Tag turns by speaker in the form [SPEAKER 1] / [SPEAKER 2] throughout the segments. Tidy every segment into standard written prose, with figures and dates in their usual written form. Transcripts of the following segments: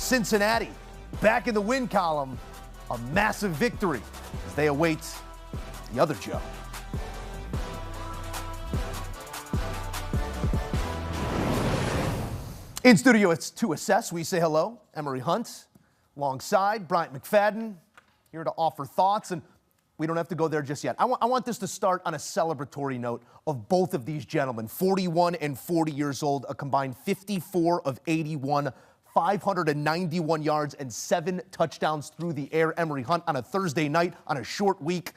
[SPEAKER 1] Cincinnati back in the win column, a massive victory as they await the other Joe. In studio to assess, we say hello, Emery Hunt, alongside Bryant McFadden, here to offer thoughts, and we don't have to go there just yet. I want this to start on a celebratory note of both of these gentlemen, 41 and 40 years old, a combined 54 of 81, 591 yards and 7 touchdowns through the air. Emery Hunt on a Thursday night on a short week.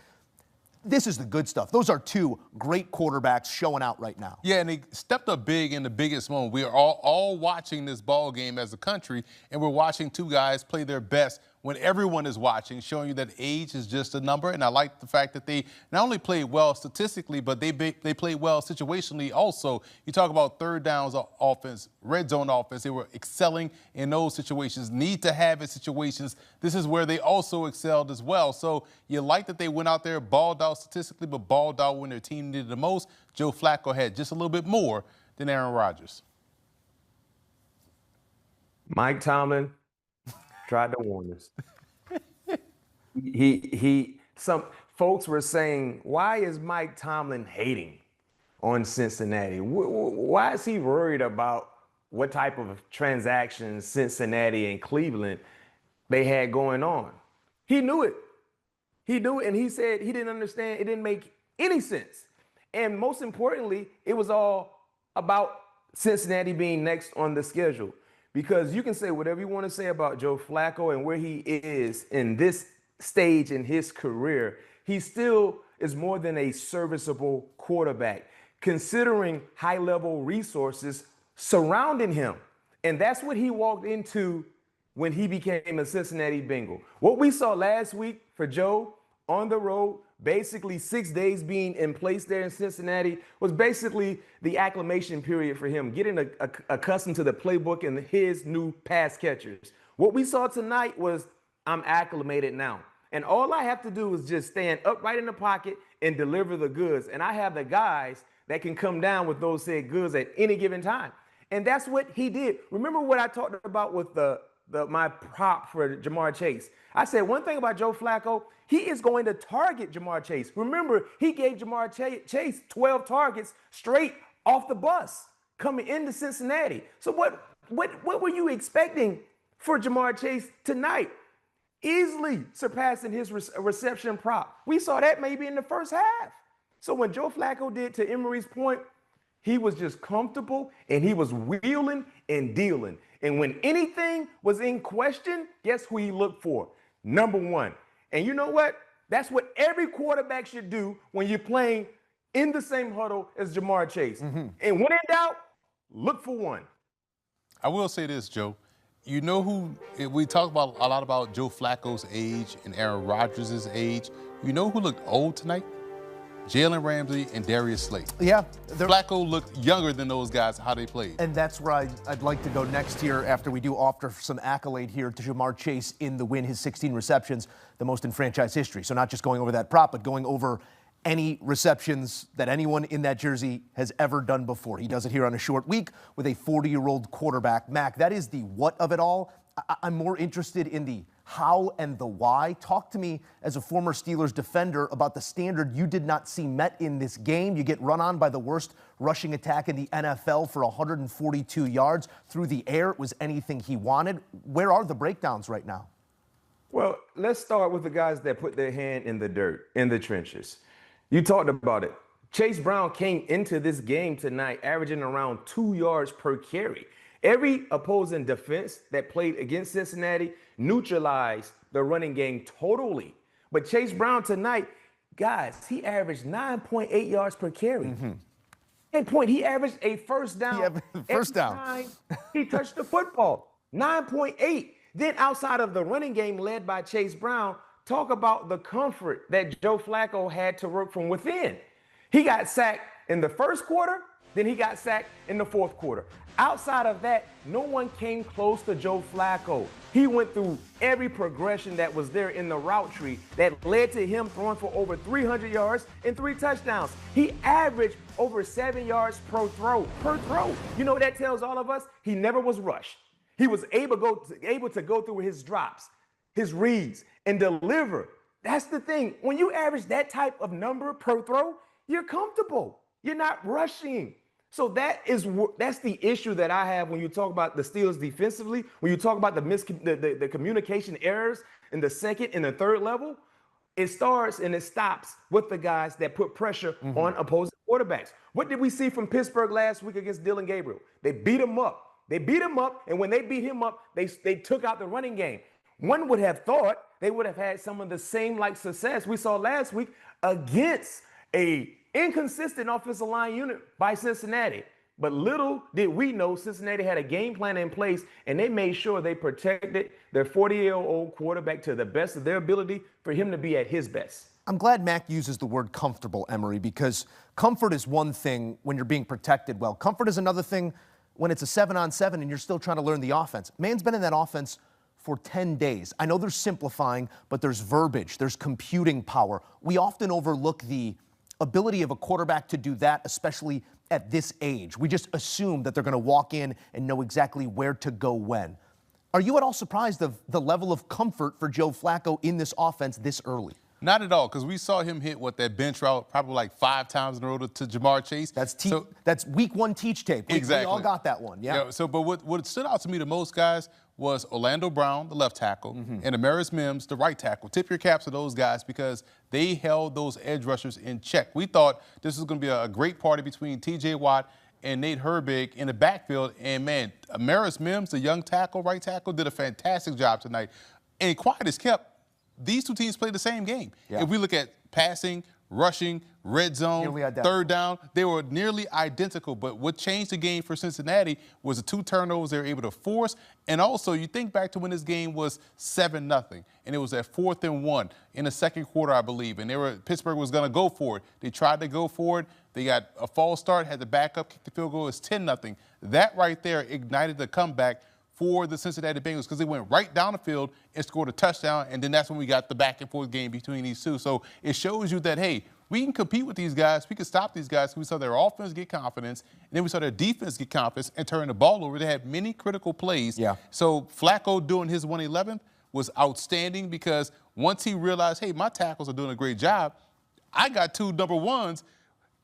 [SPEAKER 1] This is the good stuff. Those are two great quarterbacks showing out right now.
[SPEAKER 2] Yeah, and they stepped up big in the biggest moment. We are all watching this ball game as a country, and we're watching two guys play their best when everyone is watching, showing you that age is just a number. And I like the fact that they not only played well statistically, but they played well situationally also. You talk about third downs offense, red zone offense. They were excelling in those situations, need to have it situations. This is where they also excelled as well. So you like that they went out there, balled out statistically, but balled out when their team needed the most. Joe Flacco had just a little bit more than Aaron Rodgers.
[SPEAKER 3] Mike Tomlin tried to warn us. Some folks were saying, why is Mike Tomlin hating on Cincinnati? Why is he worried about what type of transactions Cincinnati and Cleveland they had going on? He knew it. He knew it, and he said he didn't understand. It didn't make any sense. And most importantly, it was all about Cincinnati being next on the schedule. Because you can say whatever you want to say about Joe Flacco and where he is in this stage in his career, he still is more than a serviceable quarterback, considering high-level resources surrounding him. And that's what he walked into when he became a Cincinnati Bengal. What we saw last week for Joe on the road, basically 6 days being in place there in Cincinnati, was basically the acclimation period for him, getting accustomed to the playbook and his new pass catchers. What we saw tonight was, I'm acclimated now. And all I have to do is just stand upright in the pocket and deliver the goods. And I have the guys that can come down with those said goods at any given time. And that's what he did. Remember what I talked about with my prop for Jamar Chase? I said one thing about Joe Flacco, he is going to target Jamar Chase. Remember, he gave Jamar Chase 12 targets straight off the bus coming into Cincinnati. So what were you expecting for Jamar Chase tonight? Easily surpassing his reception prop. We saw that maybe in the first half. So when Joe Flacco did, to Emery's point, he was just comfortable and he was wheeling and dealing. And when anything was in question, guess who he looked for? Number one. And you know what? That's what every quarterback should do when you're playing in the same huddle as Jamar Chase. Mm-hmm. And when in doubt, look for one.
[SPEAKER 2] I will say this, Joe. You know who, we talk about a lot about Joe Flacco's age and Aaron Rodgers' age. You know who looked old tonight? Jalen Ramsey and Darius Slay.
[SPEAKER 1] Yeah.
[SPEAKER 2] Flacco looked younger than those guys, how they played.
[SPEAKER 1] And that's where I'd like to go next here after we do offer some accolade here to Jamar Chase in the win, his 16 receptions, the most in franchise history. So not just going over that prop, but going over any receptions that anyone in that jersey has ever done before. He does it here on a short week with a 40-year-old quarterback. Mac, that is the what of it all. I'm more interested in the how and the why. Talk to me as a former Steelers defender about the standard you did not see met in this game. You get run on by the worst rushing attack in the NFL for 142 yards through the air. It was anything he wanted. Where are the breakdowns right now?
[SPEAKER 3] Well, let's start with the guys that put their hand in the dirt, in the trenches. You talked about it. Chase Brown came into this game tonight averaging around 2 yards per carry. Every opposing defense that played against Cincinnati neutralized the running game totally. But Chase Brown tonight, guys, he averaged 9.8 yards per carry. Mm-hmm. And he averaged a first down every time he touched the football. 9.8. Then outside of the running game led by Chase Brown, talk about the comfort that Joe Flacco had to work from within. He got sacked in the first quarter, then he got sacked in the fourth quarter. Outside of that, no one came close to Joe Flacco. He went through every progression that was there in the route tree that led to him throwing for over 300 yards and 3 touchdowns. He averaged over 7 yards per throw. You know what that tells all of us? He never was rushed. He was able to go through his drops, his reads, and deliver. That's the thing. When you average that type of number per throw, you're comfortable. You're not rushing. So that's the issue that I have when you talk about the Steelers defensively, when you talk about the communication errors in the second and the third level. It starts and it stops with the guys that put pressure on opposing quarterbacks. What did we see from Pittsburgh last week against Dylan Gabriel? They beat him up. And when they beat him up, they took out the running game. One would have thought they would have had some of the same success we saw last week against a inconsistent offensive line unit by Cincinnati. But little did we know Cincinnati had a game plan in place, and they made sure they protected their 40-year-old quarterback to the best of their ability for him to be at his best.
[SPEAKER 1] I'm glad Mac uses the word comfortable, Emery, because comfort is one thing when you're being protected well. Comfort is another thing when it's a 7-on-7 and you're still trying to learn the offense. Man's been in that offense for 10 days. I know they're simplifying, but there's verbiage, there's computing power. We often overlook the ability of a quarterback to do that, especially at this age. We just assume that they're going to walk in and know exactly where to go when. Are you at all surprised of the level of comfort for Joe Flacco in this offense this early?
[SPEAKER 2] Not at all, because we saw him hit that bench route probably like 5 times in a row to Jamar Chase.
[SPEAKER 1] That's week 1 teach tape.
[SPEAKER 2] Exactly.
[SPEAKER 1] We all got that one. Yeah.
[SPEAKER 2] But what stood out to me the most, guys, was Orlando Brown, the left tackle, and Amaris Mims, the right tackle. Tip your caps to those guys because they held those edge rushers in check. We thought this was going to be a great party between T.J. Watt and Nate Herbig in the backfield. And, man, Amaris Mims, the young tackle, right tackle, did a fantastic job tonight. And quiet as kept, these two teams played the same game. Yeah. If we look at passing, rushing, red zone, third down, they were nearly identical. But what changed the game for Cincinnati was the 2 turnovers they were able to force. And also, you think back to when this game was 7-0, and it was at 4th and 1 in the second quarter, I believe. And Pittsburgh was going to go for it. They tried to go for it. They got a false start, had to back up, kick the field goal. It was 10-0. That right there ignited the comeback for the Cincinnati Bengals because they went right down the field and scored a touchdown, and then that's when we got the back-and-forth game between these two. So it shows you that, hey, we can compete with these guys. We can stop these guys. We saw their offense get confidence, and then we saw their defense get confidence and turn the ball over. They had many critical plays. Yeah. So Flacco doing his 111th was outstanding because once he realized, hey, my tackles are doing a great job, I got 2 number ones,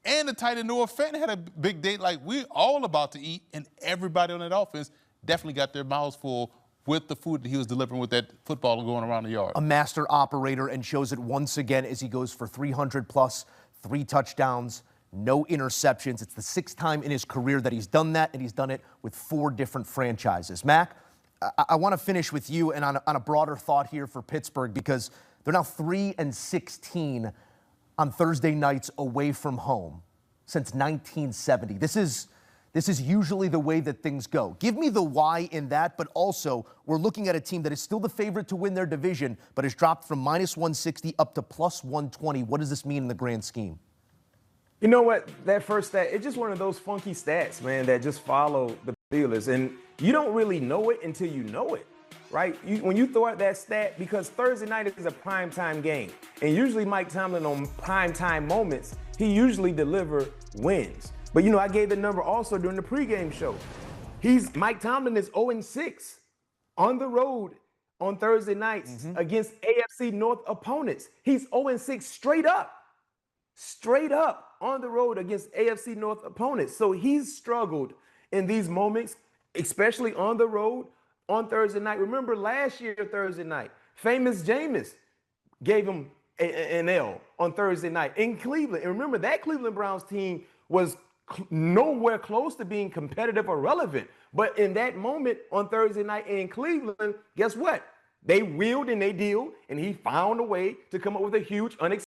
[SPEAKER 2] and the tight end Noah Fenton had a big day. Like, we're all about to eat, and everybody on that offense definitely got their mouths full with the food that he was delivering with that football going around the yard.
[SPEAKER 1] A master operator, and shows it once again as he goes for 300+, 3 touchdowns, no interceptions. It's the 6th time in his career that he's done that, and he's done it with 4 different franchises. Mac, I want to finish with you and on a broader thought here for Pittsburgh because they're now 3-16 on Thursday nights away from home since 1970. This is usually the way that things go. Give me the why in that, but also we're looking at a team that is still the favorite to win their division, but has dropped from -160 up to +120. What does this mean in the grand scheme?
[SPEAKER 3] You know what? That first stat, it's just one of those funky stats, man, that just follow the Steelers. And you don't really know it until you know it, right? When you throw out that stat, because Thursday night is a primetime game. And usually Mike Tomlin on primetime moments, he usually delivers wins. But, I gave the number also during the pregame show. Mike Tomlin is 0-6 on the road on Thursday nights against AFC North opponents. He's 0-6 straight up on the road against AFC North opponents. So he's struggled in these moments, especially on the road on Thursday night. Remember last year, Thursday night, famous Jameis gave him an L on Thursday night in Cleveland. And remember, that Cleveland Browns team was nowhere close to being competitive or relevant. But in that moment on Thursday night in Cleveland, guess what? They wheeled and they dealed, and he found a way to come up with a huge, unexpected